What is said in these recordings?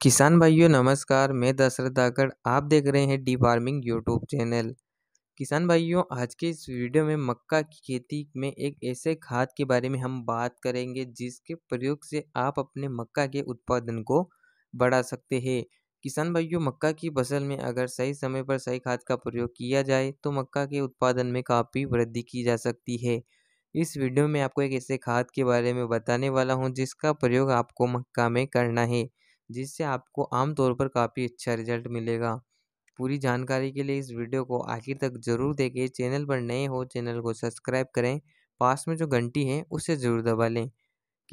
किसान भाइयों नमस्कार। मैं दशरथ धाकड़, आप देख रहे हैं डी फार्मिंग यूट्यूब चैनल। किसान भाइयों, आज के इस वीडियो में मक्का की खेती में एक ऐसे खाद के बारे में हम बात करेंगे जिसके प्रयोग से आप अपने मक्का के उत्पादन को बढ़ा सकते हैं। किसान भाइयों, मक्का की फसल में अगर सही समय पर सही खाद का प्रयोग किया जाए तो मक्का के उत्पादन में काफ़ी वृद्धि की जा सकती है। इस वीडियो में आपको एक ऐसे खाद के बारे में बताने वाला हूं जिसका प्रयोग आपको मक्का में करना है, जिससे आपको आमतौर पर काफ़ी अच्छा रिजल्ट मिलेगा। पूरी जानकारी के लिए इस वीडियो को आखिर तक ज़रूर देखें। चैनल पर नए हो चैनल को सब्सक्राइब करें, पास में जो घंटी है उसे ज़रूर दबा लें।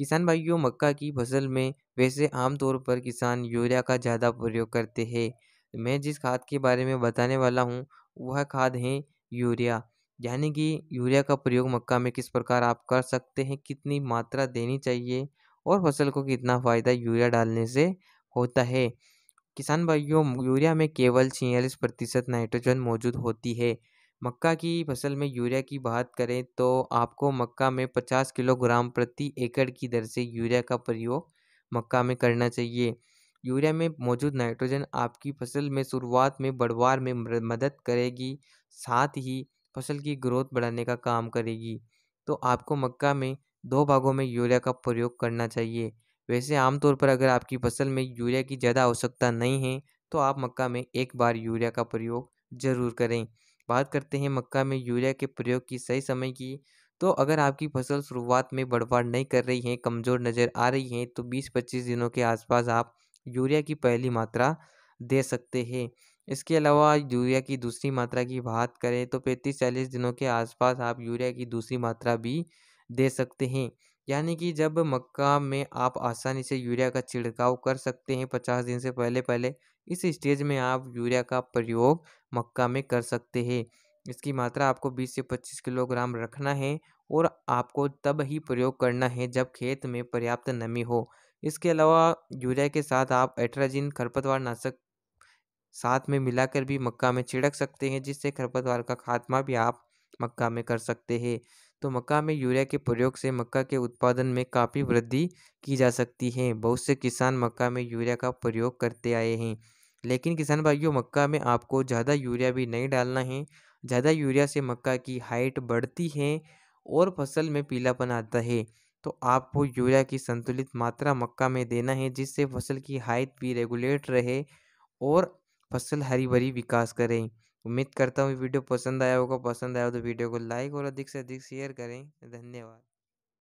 किसान भाइयों, मक्का की फसल में वैसे आमतौर पर किसान यूरिया का ज़्यादा प्रयोग करते हैं। मैं जिस खाद के बारे में बताने वाला हूँ वह खाद है यूरिया। यानी कि यूरिया का प्रयोग मक्का में किस प्रकार आप कर सकते हैं, कितनी मात्रा देनी चाहिए और फसल को कितना फ़ायदा यूरिया डालने से होता है। किसान भाइयों, यूरिया में केवल 46% नाइट्रोजन मौजूद होती है। मक्का की फसल में यूरिया की बात करें तो आपको मक्का में 50 किलोग्राम प्रति एकड़ की दर से यूरिया का प्रयोग मक्का में करना चाहिए। यूरिया में मौजूद नाइट्रोजन आपकी फसल में शुरुआत में बढ़वार में मदद करेगी, साथ ही फसल की ग्रोथ बढ़ाने का काम करेगी। तो आपको मक्का में 2 भागों में यूरिया का प्रयोग करना चाहिए। वैसे आमतौर पर अगर आपकी फसल में यूरिया की ज़्यादा आवश्यकता नहीं है तो आप मक्का में एक बार यूरिया का प्रयोग ज़रूर करें। बात करते हैं मक्का में यूरिया के प्रयोग की सही समय की। तो अगर आपकी फसल शुरुआत में बढ़वार नहीं कर रही है, कमज़ोर नज़र आ रही है, तो 20-25 दिनों के आसपास आप यूरिया की पहली मात्रा दे सकते हैं। इसके अलावा यूरिया की दूसरी मात्रा की बात करें तो 35-40 दिनों के आसपास आप यूरिया की दूसरी मात्रा भी दे सकते हैं। यानी कि जब मक्का में आप आसानी से यूरिया का छिड़काव कर सकते हैं 50 दिन से पहले-पहले, इस स्टेज में आप यूरिया का प्रयोग मक्का में कर सकते हैं। इसकी मात्रा आपको 20 से 25 किलोग्राम रखना है और आपको तब ही प्रयोग करना है जब खेत में पर्याप्त नमी हो। इसके अलावा यूरिया के साथ आप एट्राजिन खरपतवार नाशक साथ में मिलाकर भी मक्का में छिड़क सकते हैं, जिससे खरपतवार का खात्मा भी आप मक्का में कर सकते हैं। तो मक्का में यूरिया के प्रयोग से मक्का के उत्पादन में काफ़ी वृद्धि की जा सकती है। बहुत से किसान मक्का में यूरिया का प्रयोग करते आए हैं। लेकिन किसान भाइयों, मक्का में आपको ज़्यादा यूरिया भी नहीं डालना है। ज़्यादा यूरिया से मक्का की हाइट बढ़ती है और फसल में पीलापन आता है। तो आपको यूरिया की संतुलित मात्रा मक्का में देना है, जिससे फसल की हाइट भी रेगुलेट रहे और फसल हरी-भरी विकास करें। उम्मीद करता हूँ वीडियो पसंद आया होगा। पसंद आया हो तो वीडियो को लाइक और अधिक से अधिक शेयर करें। धन्यवाद।